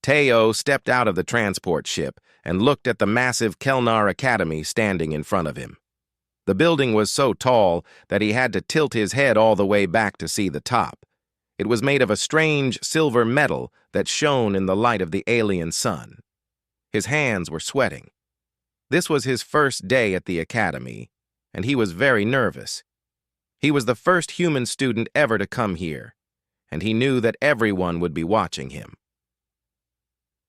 Teo stepped out of the transport ship and looked at the massive Kelnar Academy standing in front of him. The building was so tall that he had to tilt his head all the way back to see the top. It was made of a strange silver metal that shone in the light of the alien sun. His hands were sweating. This was his first day at the academy, and he was very nervous. He was the first human student ever to come here, and he knew that everyone would be watching him.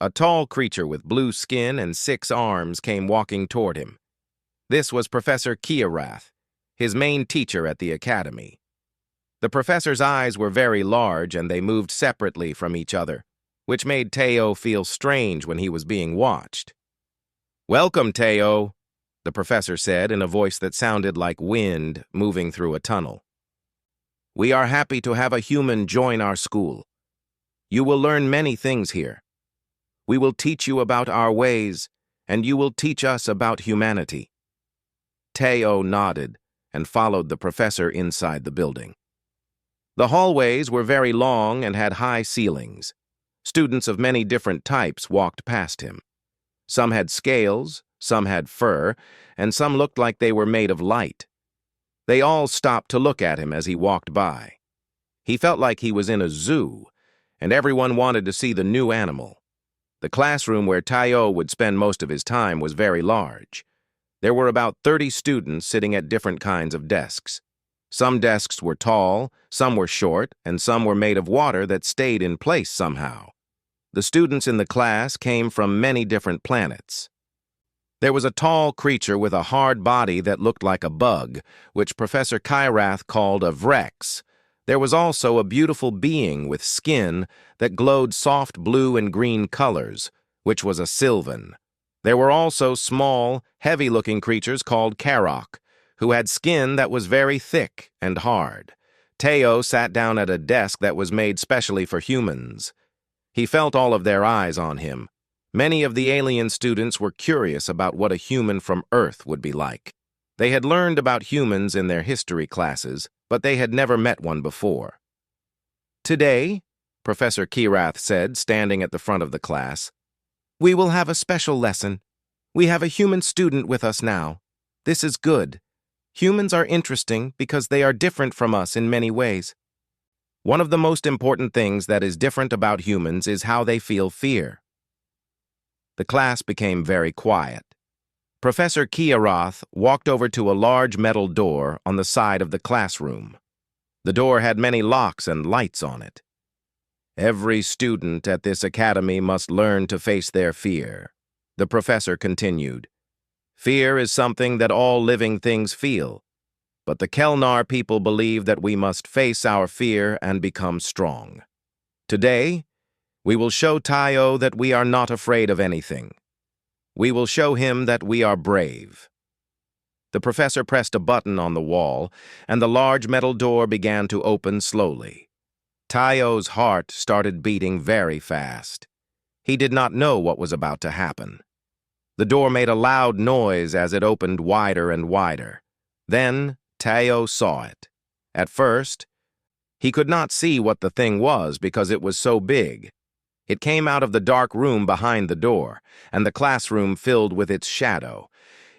A tall creature with blue skin and 6 arms came walking toward him. This was Professor Kiarath, his main teacher at the academy. The professor's eyes were very large and they moved separately from each other, which made Teo feel strange when he was being watched. "Welcome, Teo," the professor said in a voice that sounded like wind moving through a tunnel. "We are happy to have a human join our school. You will learn many things here. We will teach you about our ways, and you will teach us about humanity." Teo nodded and followed the professor inside the building. The hallways were very long and had high ceilings. Students of many different types walked past him. Some had scales, some had fur, and some looked like they were made of light. They all stopped to look at him as he walked by. He felt like he was in a zoo, and everyone wanted to see the new animal. The classroom where Teo would spend most of his time was very large. There were about 30 students sitting at different kinds of desks. Some desks were tall, some were short, and some were made of water that stayed in place somehow. The students in the class came from many different planets. There was a tall creature with a hard body that looked like a bug, which Professor Kiarath called a Vrex. There was also a beautiful being with skin that glowed soft blue and green colors, which was a Sylvan. There were also small, heavy-looking creatures called Karok, who had skin that was very thick and hard. Teo sat down at a desk that was made specially for humans. He felt all of their eyes on him. Many of the alien students were curious about what a human from Earth would be like. They had learned about humans in their history classes, but they had never met one before. "Today," Professor Kiarath said, standing at the front of the class, "we will have a special lesson. We have a human student with us now. This is good. Humans are interesting because they are different from us in many ways. One of the most important things that is different about humans is how they feel fear." The class became very quiet. Professor Kiarath walked over to a large metal door on the side of the classroom. The door had many locks and lights on it. "Every student at this academy must learn to face their fear," the professor continued. "Fear is something that all living things feel, but the Kelnar people believe that we must face our fear and become strong. Today, we will show Teo that we are not afraid of anything. We will show him that we are brave." The professor pressed a button on the wall, and the large metal door began to open slowly. Teo's heart started beating very fast. He did not know what was about to happen. The door made a loud noise as it opened wider and wider. Then Teo saw it. At first, he could not see what the thing was because it was so big. It came out of the dark room behind the door, and the classroom filled with its shadow.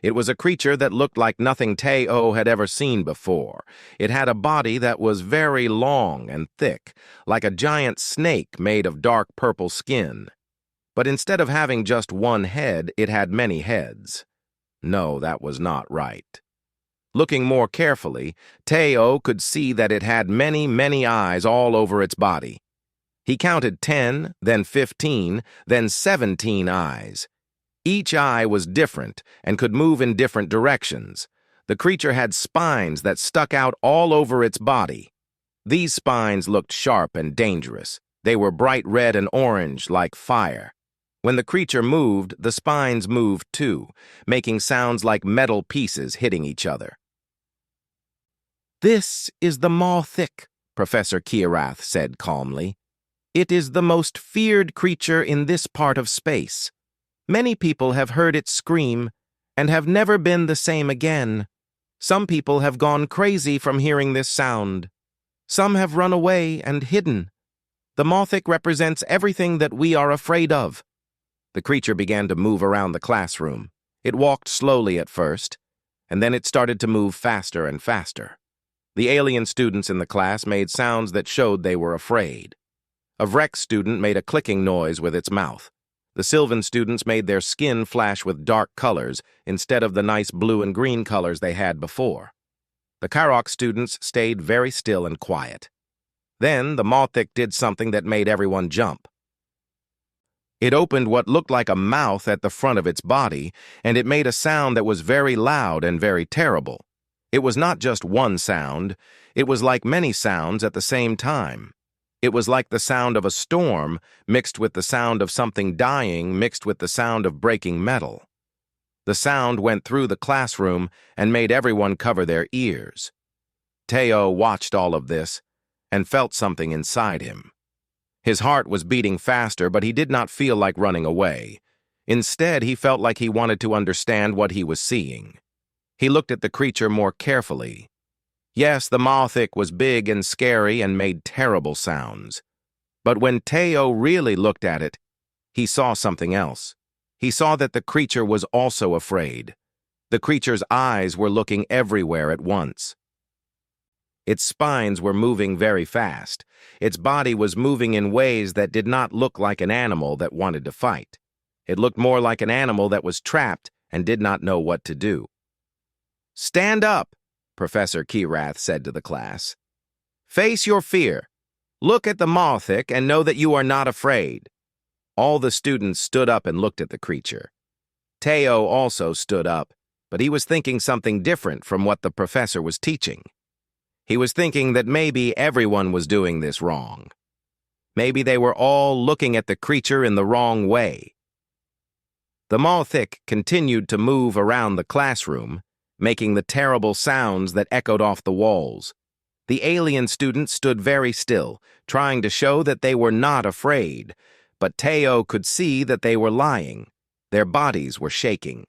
It was a creature that looked like nothing Teo had ever seen before. It had a body that was very long and thick, like a giant snake made of dark purple skin. But instead of having just one head, it had many heads. No, that was not right. Looking more carefully, Teo could see that it had many, many eyes all over its body. He counted 10, then 15, then 17 eyes. Each eye was different and could move in different directions. The creature had spines that stuck out all over its body. These spines looked sharp and dangerous. They were bright red and orange like fire. When the creature moved, the spines moved too, making sounds like metal pieces hitting each other. "This is the Maw-Thick," Professor Kiarath said calmly. "It is the most feared creature in this part of space. Many people have heard it scream and have never been the same again. Some people have gone crazy from hearing this sound. Some have run away and hidden. The Mothic represents everything that we are afraid of." The creature began to move around the classroom. It walked slowly at first, and then it started to move faster and faster. The alien students in the class made sounds that showed they were afraid. A Vrex student made a clicking noise with its mouth. The Sylvan students made their skin flash with dark colors instead of the nice blue and green colors they had before. The Kyrok students stayed very still and quiet. Then the Mothic did something that made everyone jump. It opened what looked like a mouth at the front of its body, and it made a sound that was very loud and very terrible. It was not just one sound, it was like many sounds at the same time. It was like the sound of a storm mixed with the sound of something dying mixed with the sound of breaking metal. The sound went through the classroom and made everyone cover their ears. Teo watched all of this and felt something inside him. His heart was beating faster, but he did not feel like running away. Instead, he felt like he wanted to understand what he was seeing. He looked at the creature more carefully. Yes, the Mothic was big and scary and made terrible sounds. But when Teo really looked at it, he saw something else. He saw that the creature was also afraid. The creature's eyes were looking everywhere at once. Its spines were moving very fast. Its body was moving in ways that did not look like an animal that wanted to fight. It looked more like an animal that was trapped and did not know what to do. "Stand up," Professor Kirath said to the class. "Face your fear. Look at the Mothic and know that you are not afraid." All the students stood up and looked at the creature. Teo also stood up, but he was thinking something different from what the professor was teaching. He was thinking that maybe everyone was doing this wrong. Maybe they were all looking at the creature in the wrong way. The Mothic continued to move around the classroom, making the terrible sounds that echoed off the walls. The alien students stood very still, trying to show that they were not afraid, but Teo could see that they were lying. Their bodies were shaking.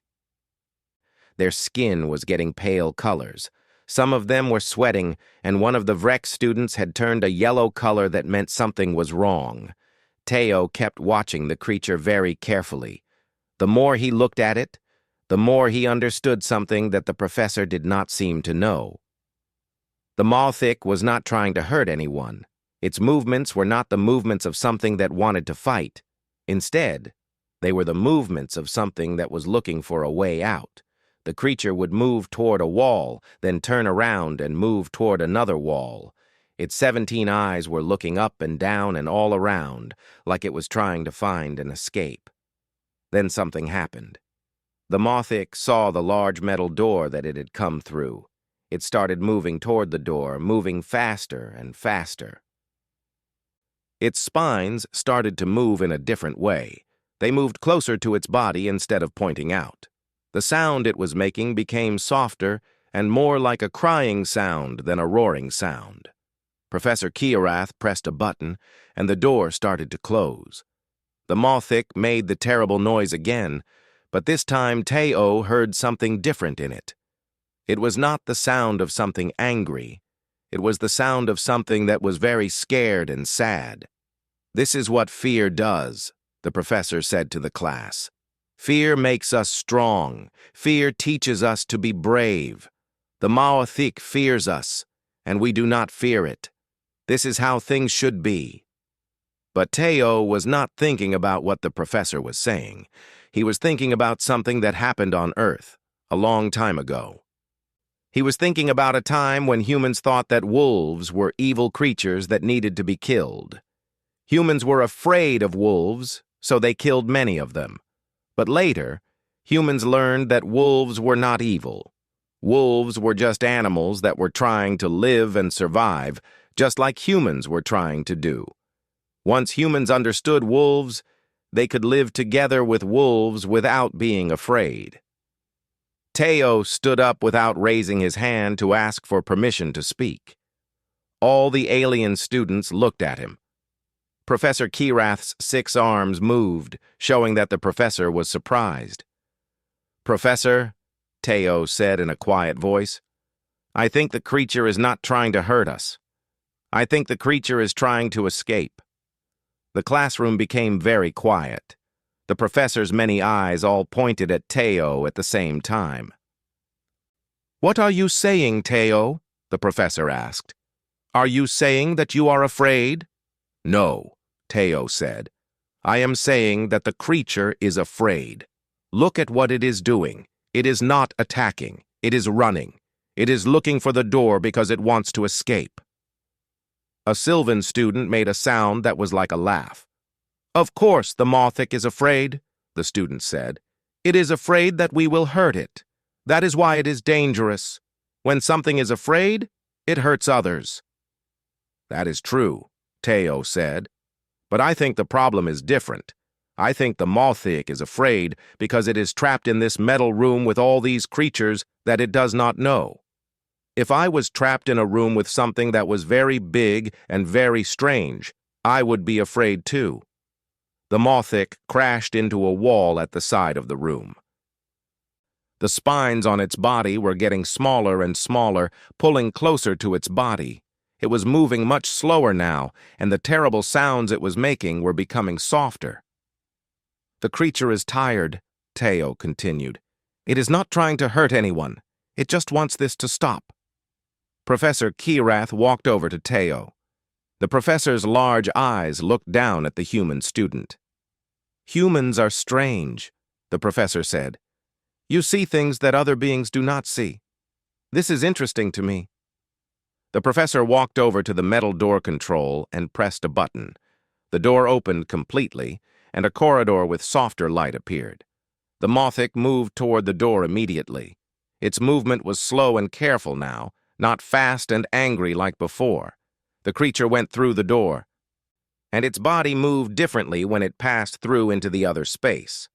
Their skin was getting pale colors. Some of them were sweating, and one of the Vrex students had turned a yellow color that meant something was wrong. Teo kept watching the creature very carefully. The more he looked at it, the more he understood something that the professor did not seem to know. The Mothic was not trying to hurt anyone. Its movements were not the movements of something that wanted to fight. Instead, they were the movements of something that was looking for a way out. The creature would move toward a wall, then turn around and move toward another wall. Its 17 eyes were looking up and down and all around, like it was trying to find an escape. Then something happened. The Mothic saw the large metal door that it had come through. It started moving toward the door, moving faster and faster. Its spines started to move in a different way. They moved closer to its body instead of pointing out. The sound it was making became softer and more like a crying sound than a roaring sound. Professor Kirath pressed a button, and the door started to close. The Mothic made the terrible noise again, but this time Teo heard something different in it. It was not the sound of something angry. It was the sound of something that was very scared and sad. "This is what fear does," the professor said to the class. "Fear makes us strong. Fear teaches us to be brave. The Mothic fears us, and we do not fear it. This is how things should be." But Teo was not thinking about what the professor was saying. He was thinking about something that happened on Earth a long time ago. He was thinking about a time when humans thought that wolves were evil creatures that needed to be killed. Humans were afraid of wolves, so they killed many of them. But later, humans learned that wolves were not evil. Wolves were just animals that were trying to live and survive, just like humans were trying to do. Once humans understood wolves, they could live together with wolves without being afraid. Teo stood up without raising his hand to ask for permission to speak. All the alien students looked at him. Professor Kirath's 6 arms moved, showing that the professor was surprised. "Professor," Teo said in a quiet voice, "I think the creature is not trying to hurt us. I think the creature is trying to escape. The classroom became very quiet. The professor's many eyes all pointed at Teo at the same time. "What are you saying, Teo?" the professor asked. "Are you saying that you are afraid?" "No," Teo said. "I am saying that the creature is afraid. Look at what it is doing. It is not attacking. It is running. It is looking for the door because it wants to escape." A Sylvan student made a sound that was like a laugh. "Of course the Mothic is afraid," the student said. "It is afraid that we will hurt it. That is why it is dangerous. When something is afraid, it hurts others." "That is true," Teo said. "But I think the problem is different. I think the Mothic is afraid because it is trapped in this metal room with all these creatures that it does not know. If I was trapped in a room with something that was very big and very strange, I would be afraid too." The Mothic crashed into a wall at the side of the room. The spines on its body were getting smaller and smaller, pulling closer to its body. It was moving much slower now, and the terrible sounds it was making were becoming softer. "The creature is tired," Teo continued. "It is not trying to hurt anyone. It just wants this to stop." Professor Kirath walked over to Teo. The professor's large eyes looked down at the human student. "Humans are strange," the professor said. "You see things that other beings do not see. This is interesting to me." The professor walked over to the metal door control and pressed a button. The door opened completely, and a corridor with softer light appeared. The Mothic moved toward the door immediately. Its movement was slow and careful now, not fast and angry like before. The creature went through the door, and its body moved differently when it passed through into the other space.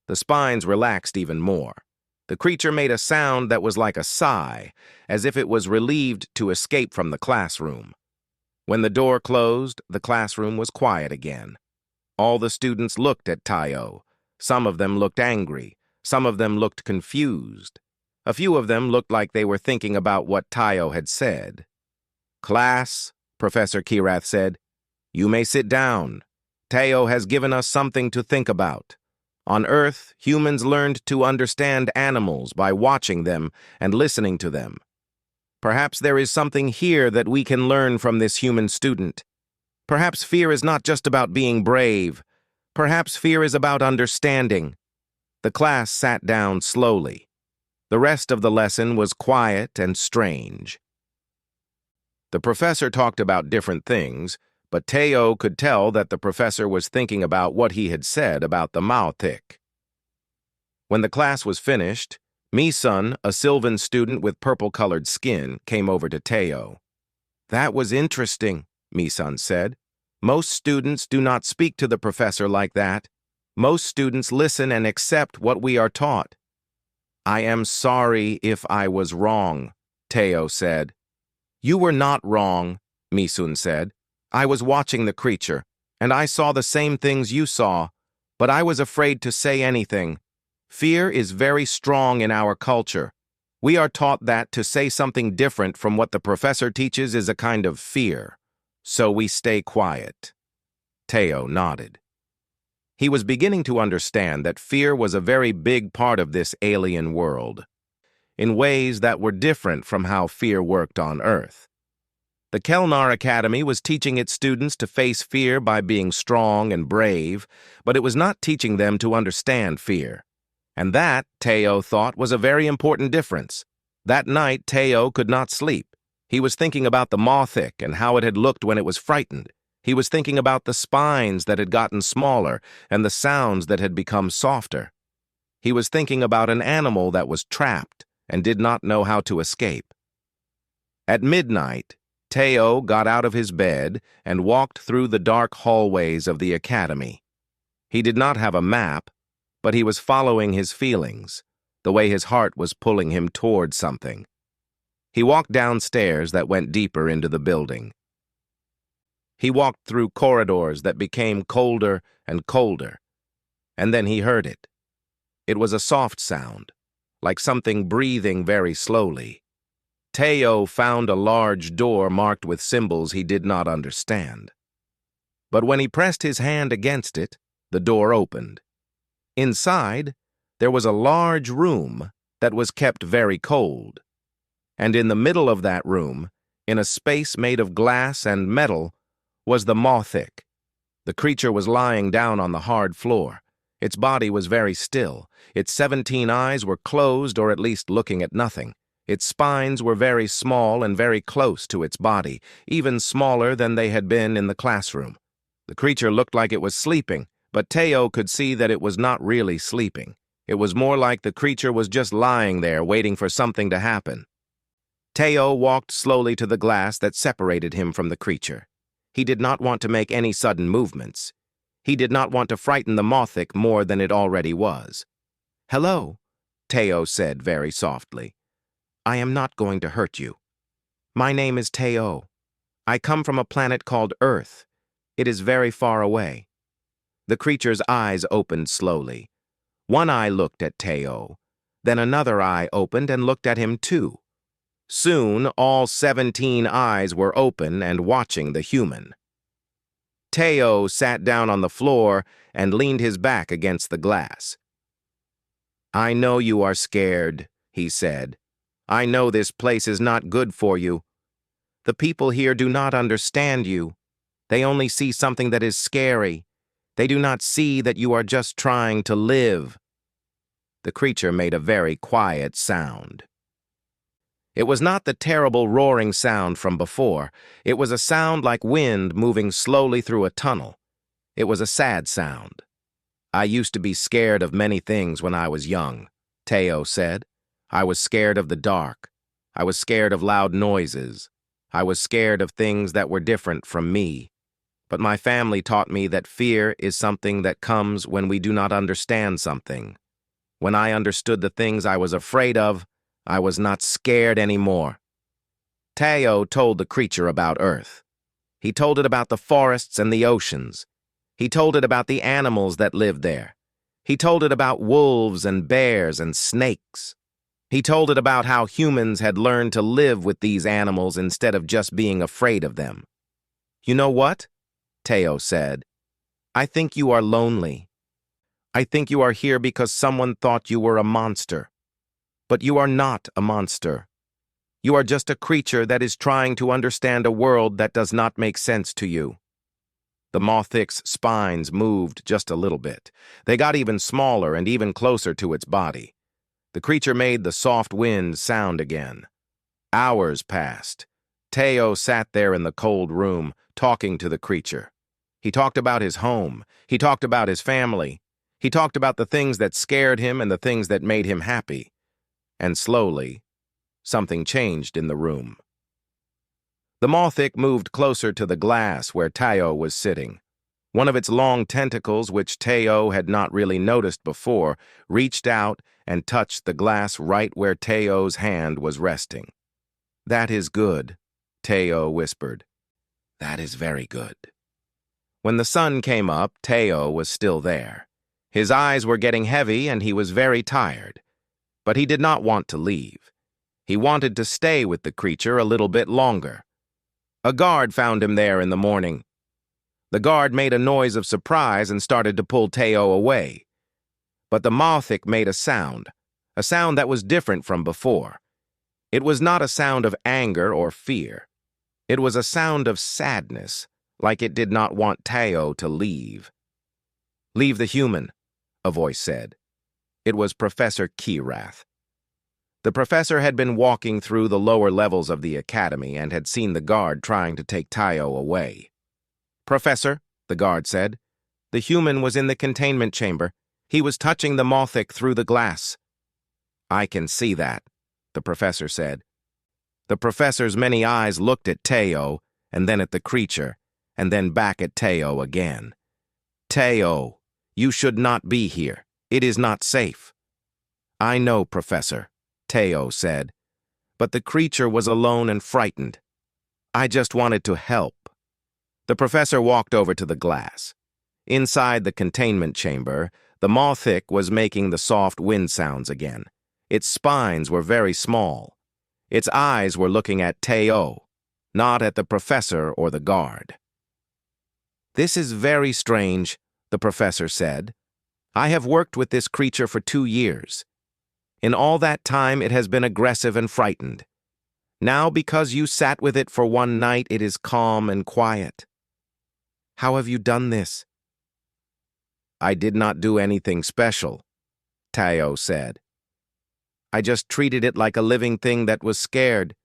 The spines relaxed even more. The creature made a sound that was like a sigh, as if it was relieved to escape from the classroom. When the door closed, the classroom was quiet again. All the students looked at Teo. Some of them looked angry. Some of them looked confused. A few of them looked like they were thinking about what Teo had said. "Class," Professor Kirath said, "you may sit down. Teo has given us something to think about. On Earth, humans learned to understand animals by watching them and listening to them. Perhaps there is something here that we can learn from this human student. Perhaps fear is not just about being brave. Perhaps fear is about understanding." The class sat down slowly. The rest of the lesson was quiet and strange. The professor talked about different things, but Teo could tell that the professor was thinking about what he had said about the Mothic. When the class was finished, Misun, a Sylvan student with purple-colored skin, came over to Teo. "That was interesting," Misun said. "Most students do not speak to the professor like that. Most students listen and accept what we are taught." "I am sorry if I was wrong," Teo said. "You were not wrong," Misun said. "I was watching the creature, and I saw the same things you saw, but I was afraid to say anything. Fear is very strong in our culture. We are taught that to say something different from what the professor teaches is a kind of fear. So we stay quiet." Teo nodded. He was beginning to understand that fear was a very big part of this alien world, in ways that were different from how fear worked on Earth. The Kelnar Academy was teaching its students to face fear by being strong and brave, but it was not teaching them to understand fear. And that, Teo thought, was a very important difference. That night, Teo could not sleep. He was thinking about the Mothic and how it had looked when it was frightened. He was thinking about the spines that had gotten smaller and the sounds that had become softer. He was thinking about an animal that was trapped and did not know how to escape. At midnight, Teo got out of his bed and walked through the dark hallways of the academy. He did not have a map, but he was following his feelings, the way his heart was pulling him toward something. He walked downstairs that went deeper into the building. He walked through corridors that became colder and colder, and then he heard it. It was a soft sound, like something breathing very slowly. Teo found a large door marked with symbols he did not understand. But when he pressed his hand against it, the door opened. Inside, there was a large room that was kept very cold. And in the middle of that room, in a space made of glass and metal, was the Mothic. The creature was lying down on the hard floor. Its body was very still. Its 17 eyes were closed or at least looking at nothing. Its spines were very small and very close to its body, even smaller than they had been in the classroom. The creature looked like it was sleeping, but Teo could see that it was not really sleeping. It was more like the creature was just lying there waiting for something to happen. Teo walked slowly to the glass that separated him from the creature. He did not want to make any sudden movements. He did not want to frighten the Mothic more than it already was. "Hello," Teo said very softly. "I am not going to hurt you. My name is Teo. I come from a planet called Earth. It is very far away." The creature's eyes opened slowly. One eye looked at Teo. Then another eye opened and looked at him too. Soon, all 17 eyes were open and watching the human. Teo sat down on the floor and leaned his back against the glass. "I know you are scared," he said. "I know this place is not good for you. The people here do not understand you. They only see something that is scary. They do not see that you are just trying to live." The creature made a very quiet sound. It was not the terrible roaring sound from before. It was a sound like wind moving slowly through a tunnel. It was a sad sound. "I used to be scared of many things when I was young," Teo said. "I was scared of the dark. I was scared of loud noises. I was scared of things that were different from me. But my family taught me that fear is something that comes when we do not understand something. When I understood the things I was afraid of, I was not scared anymore." Teo told the creature about Earth. He told it about the forests and the oceans. He told it about the animals that lived there. He told it about wolves and bears and snakes. He told it about how humans had learned to live with these animals instead of just being afraid of them. "You know what?" Teo said. "I think you are lonely. I think you are here because someone thought you were a monster. But you are not a monster. You are just a creature that is trying to understand a world that does not make sense to you." The Mothic's spines moved just a little bit. They got even smaller and even closer to its body. The creature made the soft wind sound again. Hours passed. Teo sat there in the cold room, talking to the creature. He talked about his home. He talked about his family. He talked about the things that scared him and the things that made him happy. And slowly, something changed in the room. The Mothic moved closer to the glass where Teo was sitting. One of its long tentacles, which Teo had not really noticed before, reached out and touched the glass right where Teo's hand was resting. "That is good," Teo whispered. "That is very good." When the sun came up, Teo was still there. His eyes were getting heavy and he was very tired. But he did not want to leave. He wanted to stay with the creature a little bit longer. A guard found him there in the morning. The guard made a noise of surprise and started to pull Teo away. But the Mothic made a sound that was different from before. It was not a sound of anger or fear. It was a sound of sadness, like it did not want Teo to leave. "Leave the human," a voice said. It was Professor Kirath. The professor had been walking through the lower levels of the academy and had seen the guard trying to take Teo away. "Professor," the guard said, "the human was in the containment chamber. He was touching the Mothic through the glass." "I can see that," the professor said. The professor's many eyes looked at Teo, and then at the creature, and then back at Teo again. "Teo, you should not be here. It is not safe." "I know, Professor," Teo said, but the creature was alone and frightened. "I just wanted to help." The professor walked over to the glass. Inside the containment chamber, the Mothic was making the soft wind sounds again. Its spines were very small. Its eyes were looking at Teo, not at the professor or the guard. "This is very strange," the professor said. "I have worked with this creature for 2 years. In all that time, it has been aggressive and frightened. Now, because you sat with it for one night, it is calm and quiet. How have you done this?" "I did not do anything special," Tao said. "I just treated it like a living thing that was scared.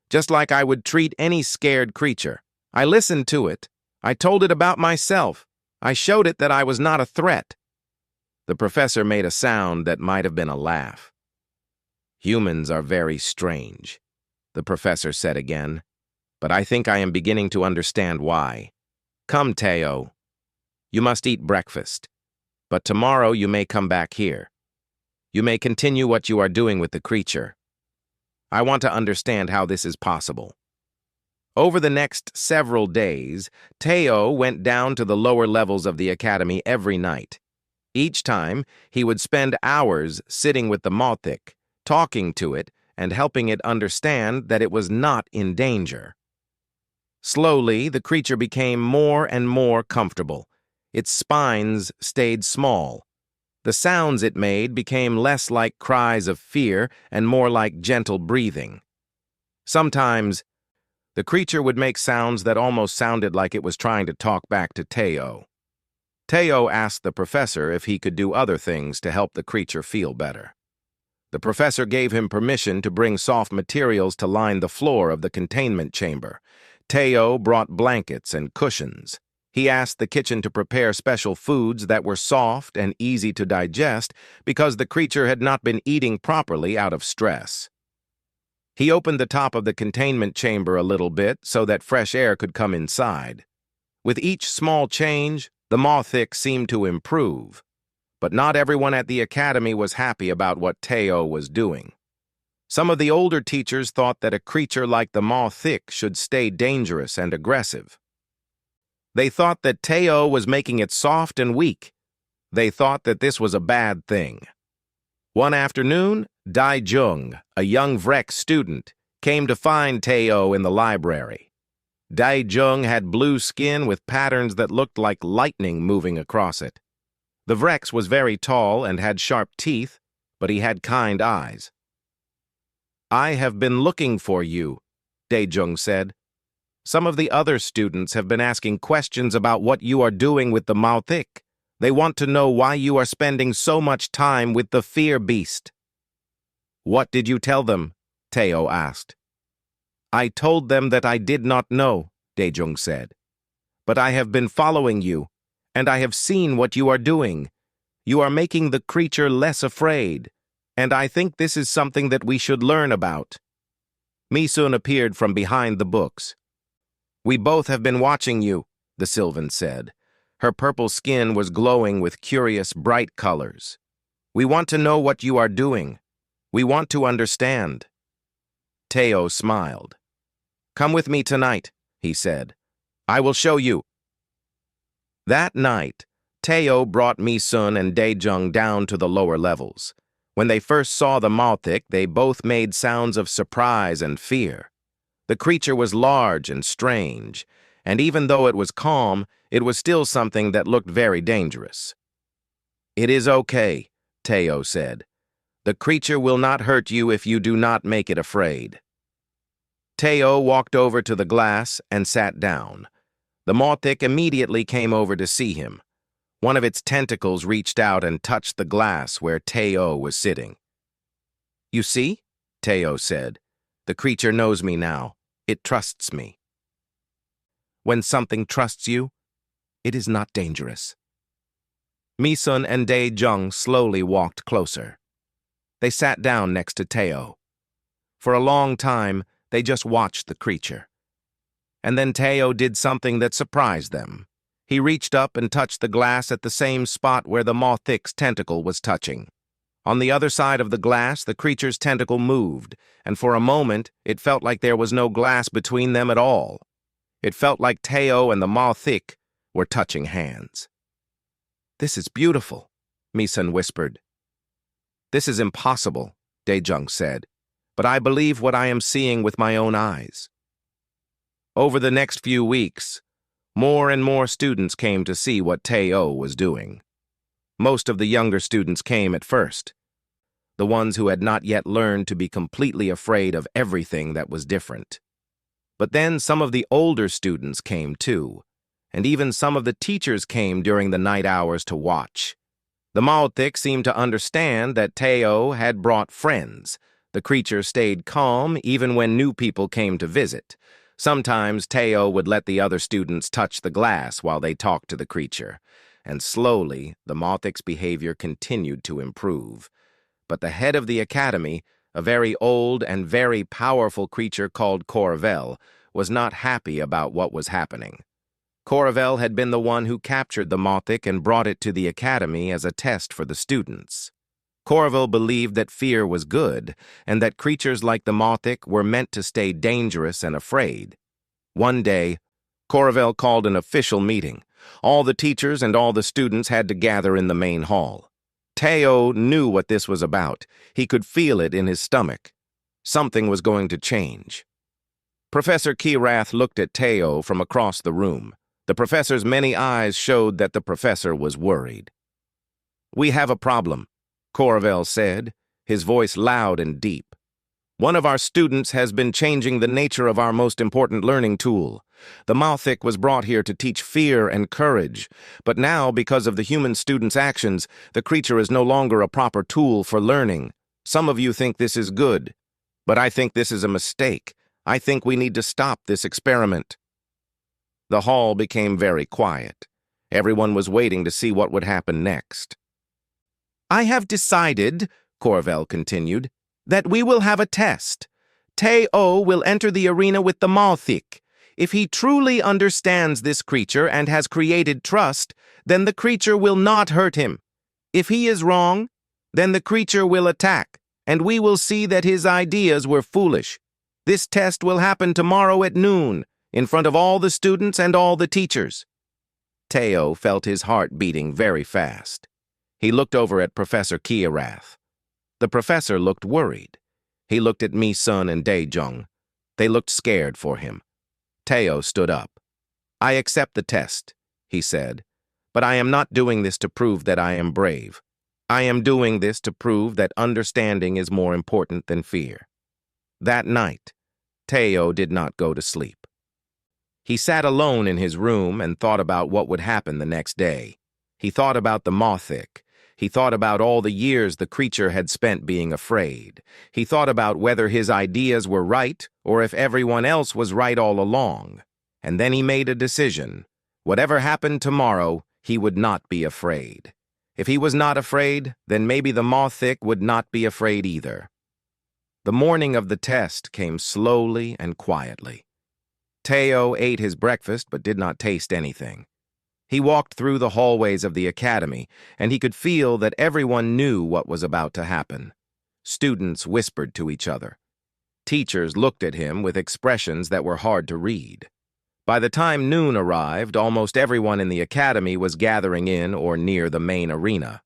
Just like I would treat any scared creature. I listened to it. I told it about myself. I showed it that I was not a threat." The professor made a sound that might have been a laugh. "Humans are very strange," the professor said again, "but I think I am beginning to understand why. Come, Tao. You must eat breakfast, but tomorrow you may come back here. You may continue what you are doing with the creature. I want to understand how this is possible." Over the next several days, Tao went down to the lower levels of the academy every night. Each time, he would spend hours sitting with the Malthik, talking to it, and helping it understand that it was not in danger. Slowly, the creature became more and more comfortable. Its spines stayed small. The sounds it made became less like cries of fear and more like gentle breathing. Sometimes, the creature would make sounds that almost sounded like it was trying to talk back to Tao. Tao asked the professor if he could do other things to help the creature feel better. The professor gave him permission to bring soft materials to line the floor of the containment chamber. Tao brought blankets and cushions. He asked the kitchen to prepare special foods that were soft and easy to digest because the creature had not been eating properly out of stress. He opened the top of the containment chamber a little bit so that fresh air could come inside. With each small change, the Malthik seemed to improve. But not everyone at the academy was happy about what Tao was doing. Some of the older teachers thought that a creature like the Malthik should stay dangerous and aggressive. They thought that Tao was making it soft and weak. They thought that this was a bad thing. One afternoon, Dai Jung, a young Vrek student, came to find Tao in the library. Dai Jung had blue skin with patterns that looked like lightning moving across it. The Vrex was very tall and had sharp teeth, but he had kind eyes. "I have been looking for you," Dai Jung said. "Some of the other students have been asking questions about what you are doing with the Malthik. They want to know why you are spending so much time with the fear beast." "What did you tell them?" Tao asked. "I told them that I did not know," Dai Jung said. "But I have been following you, and I have seen what you are doing. You are making the creature less afraid, and I think this is something that we should learn about." Mi-sun appeared from behind the books. "We both have been watching you," the Sylvan said. Her purple skin was glowing with curious, bright colors. "We want to know what you are doing. We want to understand." Tao smiled. "Come with me tonight," he said. "I will show you." That night, Tao brought Mi-sun and Dai Jung down to the lower levels. When they first saw the Malthik, they both made sounds of surprise and fear. The creature was large and strange, and even though it was calm, it was still something that looked very dangerous. "It is okay," Tao said. "The creature will not hurt you if you do not make it afraid." Tao walked over to the glass and sat down. The Malthik immediately came over to see him. One of its tentacles reached out and touched the glass where Tao was sitting. "You see?" Tao said. "The creature knows me now. It trusts me." When something trusts you, it is not dangerous. Mi-sun and Dai Jung slowly walked closer. They sat down next to Tao. For a long time, they just watched the creature. And then Tao did something that surprised them. He reached up and touched the glass at the same spot where the Malthik's tentacle was touching. On the other side of the glass, the creature's tentacle moved, and for a moment, it felt like there was no glass between them at all. It felt like Tao and the Malthik were touching hands. "This is beautiful," Mi-sun whispered. "This is impossible," Dai Jung said, "but I believe what I am seeing with my own eyes." Over the next few weeks, More and more students came to see what Teo was doing. Most of the younger students came at first, the ones who had not yet learned to be completely afraid of everything that was different. But then some of the older students came too, and even some of the teachers came during the night hours to watch. The Malthik seemed to understand that Teo had brought friends. The creature stayed calm even when new people came to visit. Sometimes Teo would let the other students touch the glass while they talked to the creature, and slowly the Malthik's behavior continued to improve. But the head of the academy, a very old and very powerful creature called Corvel, was not happy about what was happening. Corvel had been the one who captured the Malthik and brought it to the academy as a test for the students. Corvel believed that fear was good, and that creatures like the Malthik were meant to stay dangerous and afraid. One day, Corvel called an official meeting. All the teachers and all the students had to gather in the main hall. Teo knew what this was about. He could feel it in his stomach. Something was going to change. Professor Kirath looked at Teo from across the room. The professor's many eyes showed that the professor was worried. "We have a problem," Corvel said, his voice loud and deep. "One of our students has been changing the nature of our most important learning tool. The Malthik was brought here to teach fear and courage, but now, because of the human student's actions, the creature is no longer a proper tool for learning. Some of you think this is good, but I think this is a mistake. I think we need to stop this experiment." The hall became very quiet. Everyone was waiting to see what would happen next. "I have decided," Corvel continued, "that we will have a test. Teo will enter the arena with the Malthik. If he truly understands this creature and has created trust, then the creature will not hurt him. If he is wrong, then the creature will attack, and we will see that his ideas were foolish. This test will happen tomorrow at noon, in front of all the students and all the teachers." Teo felt his heart beating very fast. He looked over at Professor Kirath. The professor looked worried. He looked at Mi-sun and Dae-jung. They looked scared for him. Teo stood up. "I accept the test," he said, "but I am not doing this to prove that I am brave. I am doing this to prove that understanding is more important than fear." That night, Teo did not go to sleep. He sat alone in his room and thought about what would happen the next day. He thought about the Malthik. He thought about all the years the creature had spent being afraid. He thought about whether his ideas were right or if everyone else was right all along. And then he made a decision. Whatever happened tomorrow, he would not be afraid. If he was not afraid, then maybe the Malthik would not be afraid either. The morning of the test came slowly and quietly. Teo ate his breakfast but did not taste anything. He walked through the hallways of the academy, and he could feel that everyone knew what was about to happen. Students whispered to each other. Teachers looked at him with expressions that were hard to read. By the time noon arrived, almost everyone in the academy was gathering in or near the main arena.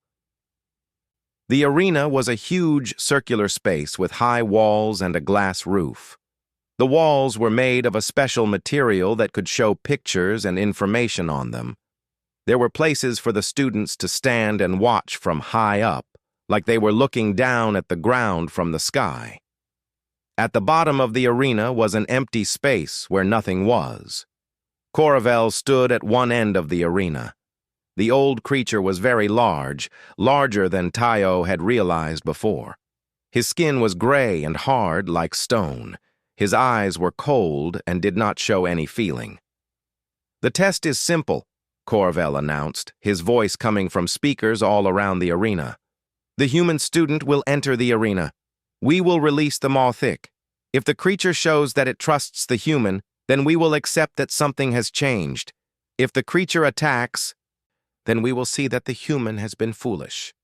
The arena was a huge circular space with high walls and a glass roof. The walls were made of a special material that could show pictures and information on them. There were places for the students to stand and watch from high up, like they were looking down at the ground from the sky. At the bottom of the arena was an empty space where nothing was. Corvel stood at one end of the arena. The old creature was very large, larger than Teo had realized before. His skin was gray and hard like stone. His eyes were cold and did not show any feeling. "The test is simple," Corvel announced, his voice coming from speakers all around the arena. "The human student will enter the arena. We will release the Malthik. If the creature shows that it trusts the human, then we will accept that something has changed. If the creature attacks, then we will see that the human has been foolish."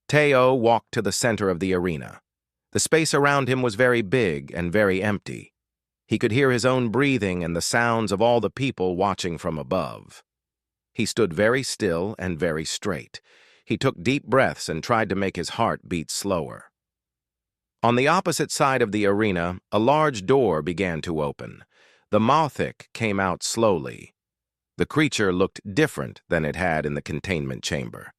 Teo walked to the center of the arena. The space around him was very big and very empty. He could hear his own breathing and the sounds of all the people watching from above. He stood very still and very straight. He took deep breaths and tried to make his heart beat slower. On the opposite side of the arena, a large door began to open. The Malthik came out slowly. The creature looked different than it had in the containment chamber.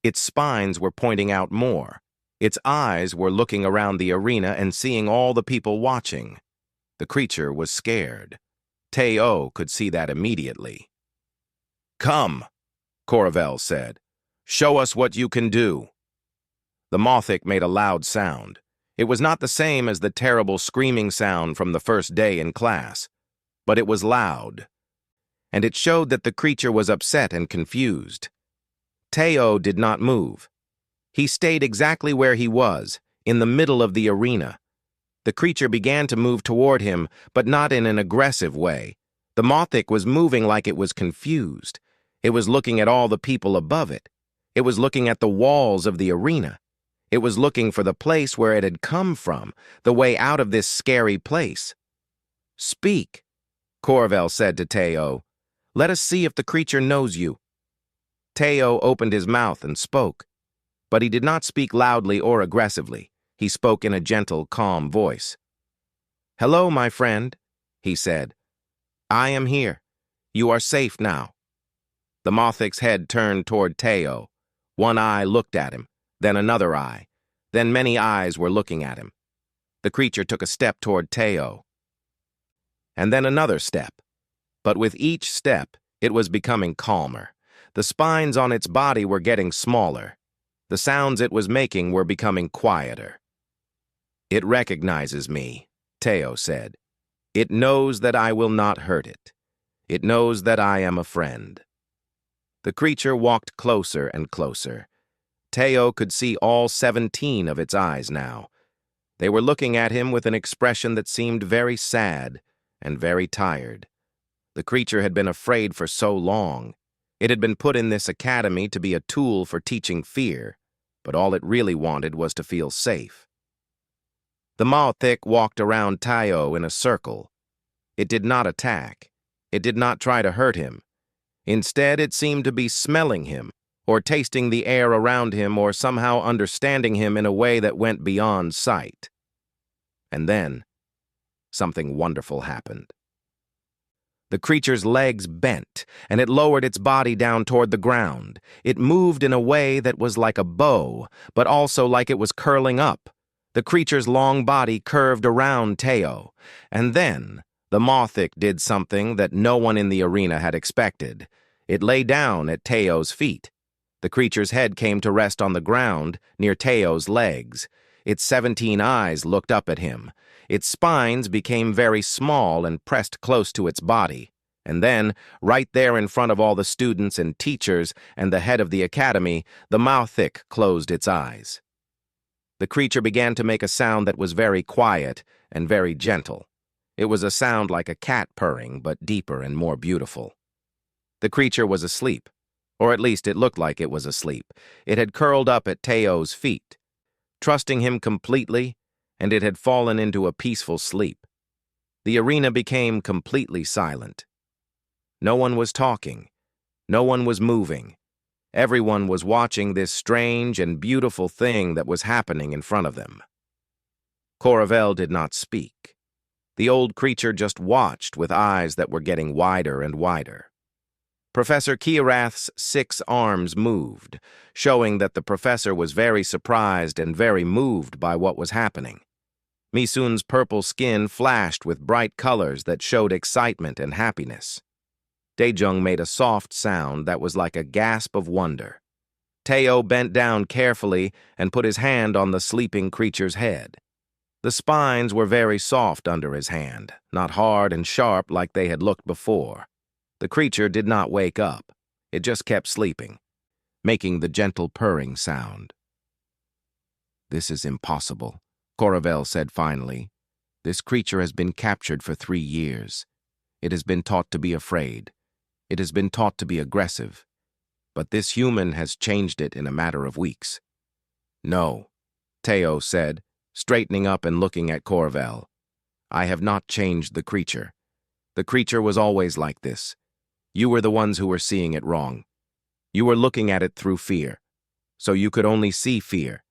Its spines were pointing out more. Its eyes were looking around the arena and seeing all the people watching. The creature was scared. Teo could see that immediately. "Come," Coravel said. "Show us what you can do." The Mothic made a loud sound. It was not the same as the terrible screaming sound from the first day in class, but it was loud. And it showed that the creature was upset and confused. Teo did not move. He stayed exactly where he was, in the middle of the arena. The creature began to move toward him, but not in an aggressive way. The Mothic was moving like it was confused. It was looking at all the people above it. It was looking at the walls of the arena. It was looking for the place where it had come from, the way out of this scary place. "Speak," Coravel said to Teo. "Let us see if the creature knows you." Teo opened his mouth and spoke, but he did not speak loudly or aggressively. He spoke in a gentle, calm voice. "Hello, my friend," he said. "I am here. You are safe now." The Mothic's head turned toward Teo. One eye looked at him, then another eye. Then many eyes were looking at him. The creature took a step toward Teo, and then another step. But with each step, it was becoming calmer. The spines on its body were getting smaller. The sounds it was making were becoming quieter. "It recognizes me," Teo said. "It knows that I will not hurt it. It knows that I am a friend." The creature walked closer and closer. Teo could see all 17 of its eyes now. They were looking at him with an expression that seemed very sad and very tired. The creature had been afraid for so long. It had been put in this academy to be a tool for teaching fear, but all it really wanted was to feel safe. The Mothic walked around Teo in a circle. It did not attack. It did not try to hurt him. Instead, it seemed to be smelling him, or tasting the air around him, or somehow understanding him in a way that went beyond sight. And then, something wonderful happened. The creature's legs bent, and it lowered its body down toward the ground. It moved in a way that was like a bow, but also like it was curling up. The creature's long body curved around Teo, and then the Mothic did something that no one in the arena had expected. It lay down at Teo's feet. The creature's head came to rest on the ground near Teo's legs. Its 17 eyes looked up at him. Its spines became very small and pressed close to its body. And then, right there in front of all the students and teachers and the head of the academy, the Mothic closed its eyes. The creature began to make a sound that was very quiet and very gentle. It was a sound like a cat purring, but deeper and more beautiful. The creature was asleep, or at least it looked like it was asleep. It had curled up at Teo's feet, trusting him completely, and it had fallen into a peaceful sleep. The arena became completely silent. No one was talking. No one was moving. Everyone was watching this strange and beautiful thing that was happening in front of them. Coravel did not speak. The old creature just watched with eyes that were getting wider and wider. Professor Kiarath's 6 arms moved, showing that the professor was very surprised and very moved by what was happening. Misun's purple skin flashed with bright colors that showed excitement and happiness. Daejung made a soft sound that was like a gasp of wonder. Teo bent down carefully and put his hand on the sleeping creature's head. The spines were very soft under his hand, not hard and sharp like they had looked before. The creature did not wake up. It just kept sleeping, making the gentle purring sound. "This is impossible," Coravel said finally. "This creature has been captured for 3 years. It has been taught to be afraid. It has been taught to be aggressive. But this human has changed it in a matter of weeks." "No," Teo said, straightening up and looking at Coravel. "I have not changed the creature. The creature was always like this. You were the ones who were seeing it wrong. You were looking at it through fear, so you could only see fear.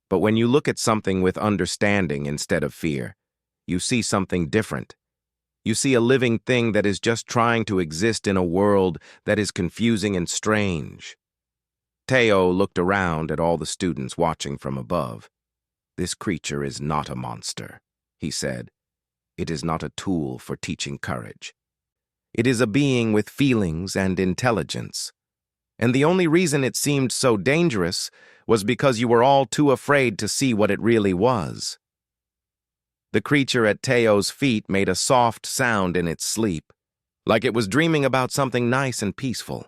But when you look at something with understanding instead of fear, you see something different. You see a living thing that is just trying to exist in a world that is confusing and strange. Teo looked around at all the students watching from above. "This creature is not a monster," he said. "It is not a tool for teaching courage. It is a being with feelings and intelligence. And the only reason it seemed so dangerous was because you were all too afraid to see what it really was." The creature at Teo's feet made a soft sound in its sleep, like it was dreaming about something nice and peaceful.